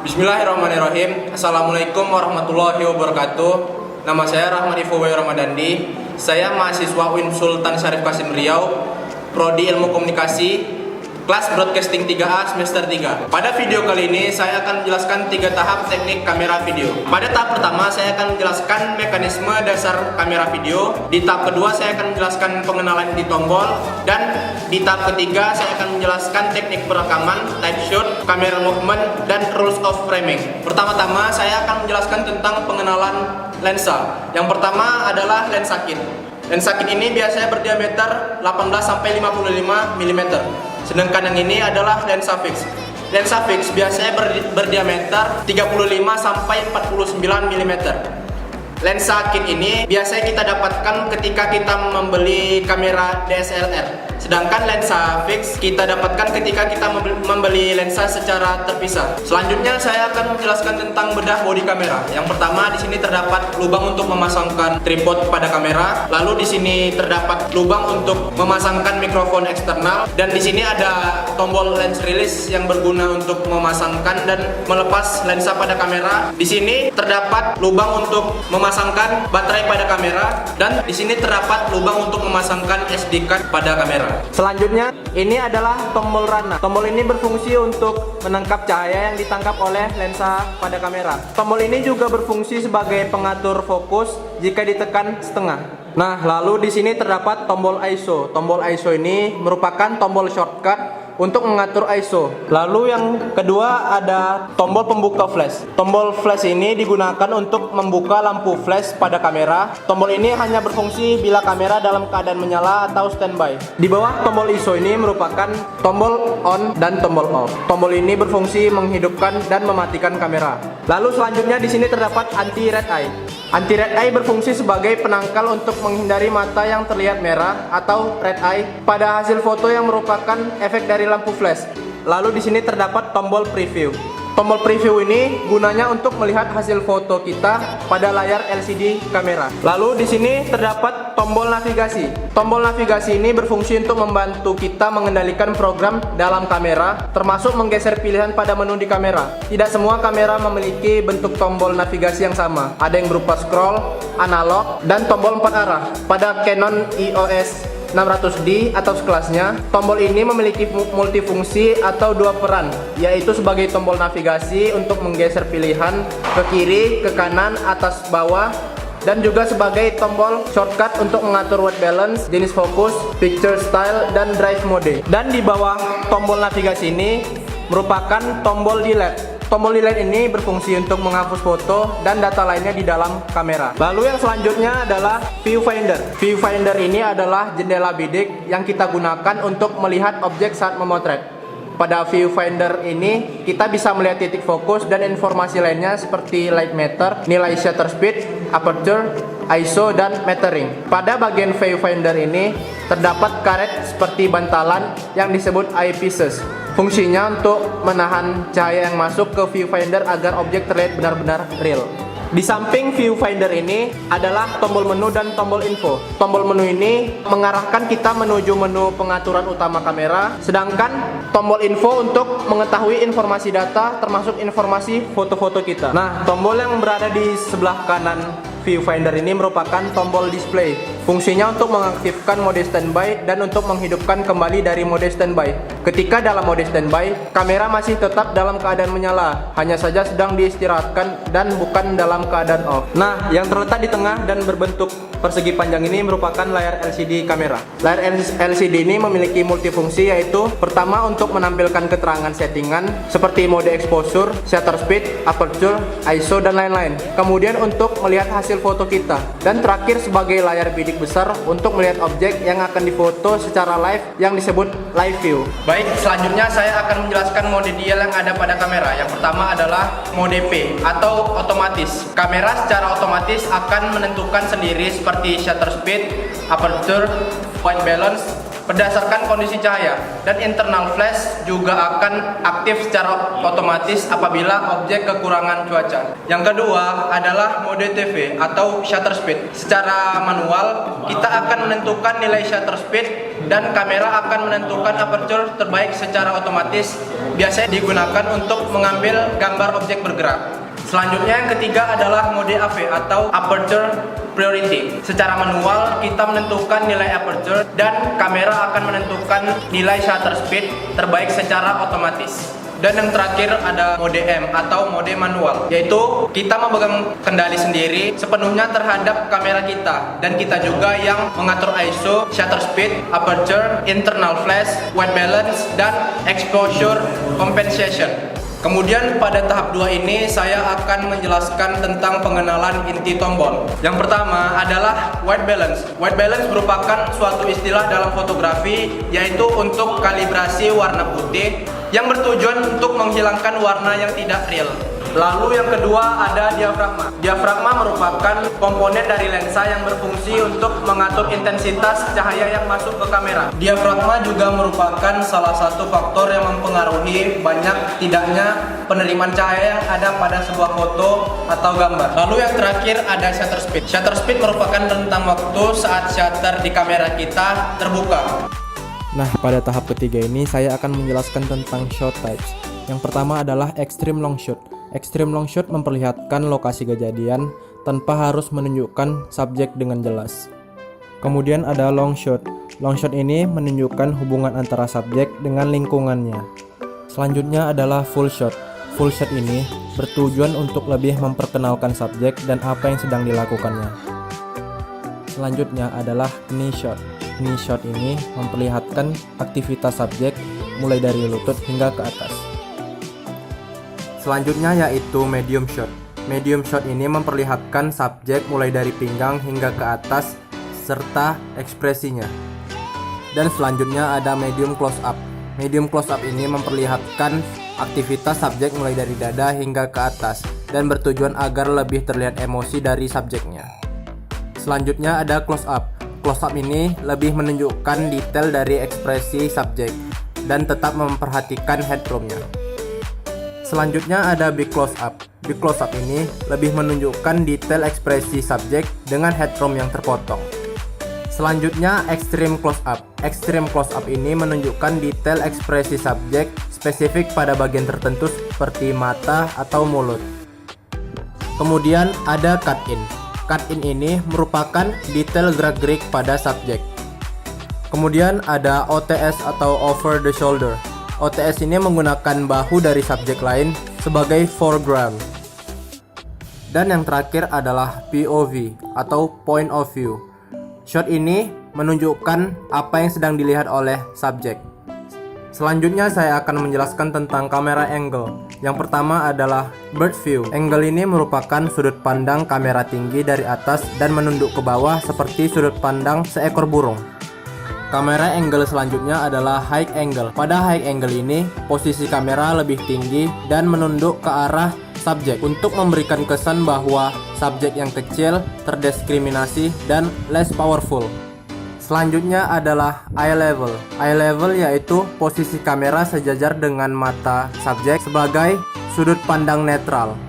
Bismillahirrahmanirrahim. Assalamualaikum warahmatullahi wabarakatuh. Nama saya Rahmat Ifowoyo Ramadandi. Saya mahasiswa UIN Sultan Syarif Qasim Riau, Prodi Ilmu Komunikasi, kelas Broadcasting 3A semester 3. Pada video kali ini saya akan menjelaskan 3 tahap teknik kamera video. Pada tahap pertama saya akan menjelaskan mekanisme dasar kamera video. Di tahap kedua saya akan menjelaskan pengenalan di tombol, dan di tahap ketiga saya akan menjelaskan teknik perekaman, type shot, camera movement, dan rules of framing. Pertama-tama saya akan menjelaskan tentang pengenalan lensa. Yang pertama adalah lensa kit. Lensa kit ini biasanya berdiameter 18 sampai 55 mm. Sedangkan yang ini adalah lensa fix. Lensa fix biasanya berdiameter 35 sampai 49 mm. Lensa kit ini biasanya kita dapatkan ketika kita membeli kamera DSLR. Sedangkan lensa fix kita dapatkan ketika kita membeli lensa secara terpisah. Selanjutnya saya akan menjelaskan tentang bedah bodi kamera. Yang pertama, di sini terdapat lubang untuk memasangkan tripod pada kamera. Lalu di sini terdapat lubang untuk memasangkan mikrofon eksternal, dan di sini ada tombol lens release yang berguna untuk memasangkan dan melepas lensa pada kamera. Di sini terdapat lubang untuk memasangkan baterai pada kamera, dan di sini terdapat lubang untuk memasangkan SD card pada kamera. Selanjutnya, ini adalah tombol rana. Tombol ini berfungsi untuk menangkap cahaya yang ditangkap oleh lensa pada kamera. Tombol ini juga berfungsi sebagai pengatur fokus jika ditekan setengah. Nah, lalu di sini terdapat tombol ISO. Tombol ISO ini merupakan tombol shortcut untuk mengatur ISO. Lalu yang kedua ada tombol pembuka flash. Tombol flash ini digunakan untuk membuka lampu flash pada kamera. Tombol ini hanya berfungsi bila kamera dalam keadaan menyala atau standby. Di bawah tombol ISO ini merupakan tombol on dan tombol off. Tombol ini berfungsi menghidupkan dan mematikan kamera. Lalu selanjutnya di sini terdapat anti red eye. Anti red eye berfungsi sebagai penangkal untuk menghindari mata yang terlihat merah atau red eye pada hasil foto yang merupakan efek dari lampu flash. Lalu di sini terdapat tombol preview. Tombol preview ini gunanya untuk melihat hasil foto kita pada layar LCD kamera. Lalu di sini terdapat tombol navigasi. Tombol navigasi ini berfungsi untuk membantu kita mengendalikan program dalam kamera, termasuk menggeser pilihan pada menu di kamera. Tidak semua kamera memiliki bentuk tombol navigasi yang sama. Ada yang berupa scroll, analog, dan tombol 4 arah. Pada Canon EOS 600D atau sekelasnya, tombol ini memiliki multifungsi atau 2 peran, yaitu sebagai tombol navigasi untuk menggeser pilihan ke kiri, ke kanan, atas, bawah, dan juga sebagai tombol shortcut untuk mengatur white balance, jenis fokus, picture style, dan drive mode. Dan di bawah tombol navigasi ini merupakan tombol delete. Tombol delete ini berfungsi untuk menghapus foto dan data lainnya di dalam kamera. Lalu yang selanjutnya adalah viewfinder. Viewfinder ini adalah jendela bidik yang kita gunakan untuk melihat objek saat memotret. Pada viewfinder ini kita bisa melihat titik fokus dan informasi lainnya seperti light meter, nilai shutter speed, aperture, ISO, dan metering. Pada bagian viewfinder ini terdapat karet seperti bantalan yang disebut eyepieces. Fungsinya untuk menahan cahaya yang masuk ke viewfinder agar objek terlihat benar-benar real. Di samping viewfinder ini adalah tombol menu dan tombol info. Tombol menu ini mengarahkan kita menuju menu pengaturan utama kamera, sedangkan tombol info untuk mengetahui informasi data termasuk informasi foto-foto kita. Nah, tombol yang berada di sebelah kanan viewfinder ini merupakan tombol display. Fungsinya untuk mengaktifkan mode standby dan untuk menghidupkan kembali dari mode standby. Ketika dalam mode standby, kamera masih tetap dalam keadaan menyala, hanya saja sedang diistirahatkan dan bukan dalam keadaan off. Nah, yang terletak di tengah dan berbentuk persegi panjang ini merupakan layar LCD kamera. Layar LCD ini memiliki multifungsi, yaitu pertama untuk menampilkan keterangan settingan seperti mode exposure, shutter speed, aperture, ISO, dan lain-lain. Kemudian untuk melihat hasil foto kita, dan terakhir sebagai layar bidik besar untuk melihat objek yang akan difoto secara live yang disebut live view. Baik, selanjutnya saya akan menjelaskan mode dial yang ada pada kamera. Yang pertama adalah mode P atau otomatis. Kamera secara otomatis akan menentukan sendiri seperti shutter speed, aperture, white balance, berdasarkan kondisi cahaya, dan internal flash juga akan aktif secara otomatis apabila objek kekurangan cuaca. Yang kedua adalah mode TV atau shutter speed. Secara manual, kita akan menentukan nilai shutter speed dan kamera akan menentukan aperture terbaik secara otomatis, biasanya digunakan untuk mengambil gambar objek bergerak. Selanjutnya yang ketiga adalah mode AV atau aperture priority. Secara manual kita menentukan nilai aperture dan kamera akan menentukan nilai shutter speed terbaik secara otomatis. Dan yang terakhir ada mode M atau mode manual, yaitu kita memegang kendali sendiri sepenuhnya terhadap kamera kita, dan kita juga yang mengatur ISO, shutter speed, aperture, internal flash, white balance, dan exposure compensation. Kemudian pada tahap 2 ini saya akan menjelaskan tentang pengenalan inti tombol. Yang pertama adalah white balance. White balance merupakan suatu istilah dalam fotografi, yaitu untuk kalibrasi warna putih yang bertujuan untuk menghilangkan warna yang tidak real. Lalu yang kedua ada diafragma. Diafragma merupakan komponen dari lensa yang berfungsi untuk mengatur intensitas cahaya yang masuk ke kamera. Diafragma juga merupakan salah satu faktor yang mempengaruhi banyak tidaknya penerimaan cahaya yang ada pada sebuah foto atau gambar. Lalu yang terakhir ada shutter speed. Shutter speed merupakan rentang waktu saat shutter di kamera kita terbuka. Nah, pada tahap ketiga ini saya akan menjelaskan tentang shot types. Yang pertama adalah extreme long shot. Extreme long shot memperlihatkan lokasi kejadian tanpa harus menunjukkan subjek dengan jelas. Kemudian ada long shot. Long shot ini menunjukkan hubungan antara subjek dengan lingkungannya. Selanjutnya adalah full shot. Full shot ini bertujuan untuk lebih memperkenalkan subjek dan apa yang sedang dilakukannya. Selanjutnya adalah knee shot. Knee shot ini memperlihatkan aktivitas subjek mulai dari lutut hingga ke atas. Selanjutnya yaitu medium shot. Medium shot ini memperlihatkan subjek mulai dari pinggang hingga ke atas serta ekspresinya. Dan selanjutnya ada medium close up. Medium close up ini memperlihatkan aktivitas subjek mulai dari dada hingga ke atas dan bertujuan agar lebih terlihat emosi dari subjeknya. Selanjutnya ada close up. Close up ini lebih menunjukkan detail dari ekspresi subjek dan tetap memperhatikan headroomnya. Selanjutnya ada big close up. Big close up ini lebih menunjukkan detail ekspresi subjek dengan headroom yang terpotong. Selanjutnya extreme close up. Extreme close up ini menunjukkan detail ekspresi subjek spesifik pada bagian tertentu seperti mata atau mulut. Kemudian ada cut in. Cut in ini merupakan detail gerak-gerik pada subjek. Kemudian ada OTS atau over the shoulder. OTS ini menggunakan bahu dari subjek lain sebagai foreground. Dan yang terakhir adalah POV atau point of view. Shot ini menunjukkan apa yang sedang dilihat oleh subjek. Selanjutnya saya akan menjelaskan tentang kamera angle. Yang pertama adalah bird view. Angle ini merupakan sudut pandang kamera tinggi dari atas dan menunduk ke bawah seperti sudut pandang seekor burung. Kamera angle selanjutnya adalah high angle. Pada high angle ini, posisi kamera lebih tinggi dan menunduk ke arah subjek untuk memberikan kesan bahwa subjek yang kecil, terdiskriminasi, dan less powerful. Selanjutnya adalah eye level. Eye level yaitu posisi kamera sejajar dengan mata subjek sebagai sudut pandang netral.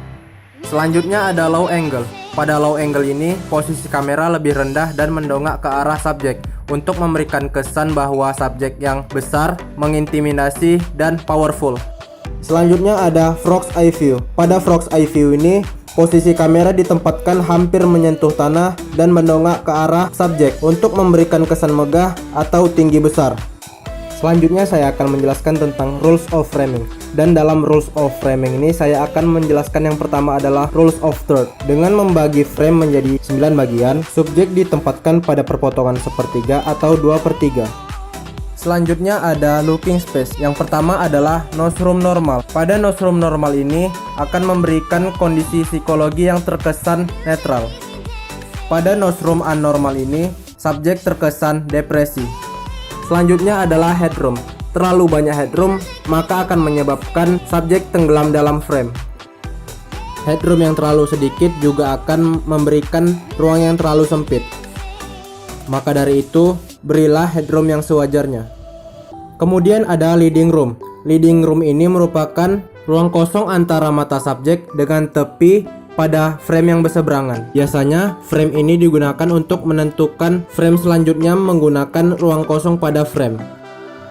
Selanjutnya ada low angle. Pada low angle ini, posisi kamera lebih rendah dan mendongak ke arah subjek untuk memberikan kesan bahwa subjek yang besar, mengintimidasi, dan powerful. Selanjutnya ada frog's eye view. Pada frog's eye view ini, posisi kamera ditempatkan hampir menyentuh tanah dan mendongak ke arah subjek untuk memberikan kesan megah atau tinggi besar. Selanjutnya saya akan menjelaskan tentang rules of framing. Dan dalam rules of framing ini saya akan menjelaskan yang pertama adalah rules of third. Dengan membagi frame menjadi 9 bagian, subjek ditempatkan pada perpotongan sepertiga atau 2/3. Selanjutnya ada looking space. Yang pertama adalah newsroom normal. Pada newsroom normal ini akan memberikan kondisi psikologi yang terkesan netral. Pada newsroom abnormal ini, subjek terkesan depresi. Selanjutnya adalah headroom. Terlalu banyak headroom maka akan menyebabkan subjek tenggelam dalam frame. Headroom yang terlalu sedikit juga akan memberikan ruang yang terlalu sempit. Maka dari itu, berilah headroom yang sewajarnya. Kemudian ada leading room. Leading room ini merupakan ruang kosong antara mata subjek dengan tepi pada frame yang berseberangan. Biasanya frame ini digunakan untuk menentukan frame selanjutnya menggunakan ruang kosong pada frame.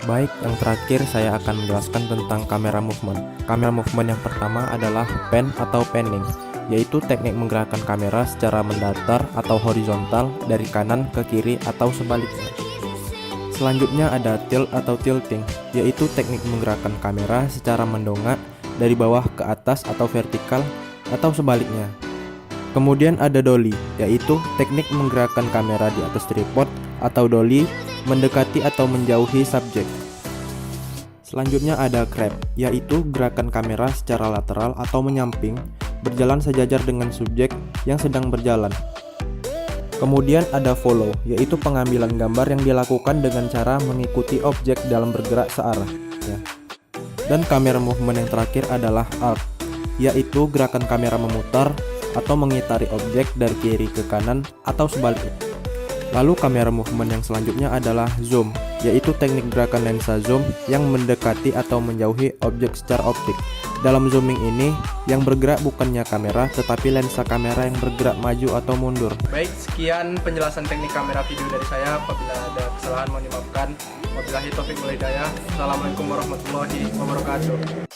Baik, yang terakhir saya akan menjelaskan tentang kamera movement. Kamera movement yang pertama adalah pan atau panning, yaitu teknik menggerakkan kamera secara mendatar atau horizontal dari kanan ke kiri atau sebaliknya. Selanjutnya ada tilt atau tilting, yaitu teknik menggerakkan kamera secara mendongak dari bawah ke atas atau vertikal atau sebaliknya. Kemudian ada dolly, yaitu teknik menggerakkan kamera di atas tripod atau dolly mendekati atau menjauhi subjek. Selanjutnya ada crab, yaitu gerakan kamera secara lateral atau menyamping berjalan sejajar dengan subjek yang sedang berjalan. Kemudian ada follow, yaitu pengambilan gambar yang dilakukan dengan cara mengikuti objek dalam bergerak searah. Dan kamera movement yang terakhir adalah arc, yaitu gerakan kamera memutar atau mengitari objek dari kiri ke kanan atau sebaliknya. Lalu kamera movement yang selanjutnya adalah zoom, yaitu teknik gerakan lensa zoom yang mendekati atau menjauhi objek secara optik. Dalam zooming ini, yang bergerak bukannya kamera, tetapi lensa kamera yang bergerak maju atau mundur. Baik, sekian penjelasan teknik kamera video dari saya. Apabila ada kesalahan mohon dimaafkan. Wabillahi taufiq wal hidayah. Assalamualaikum warahmatullahi wabarakatuh.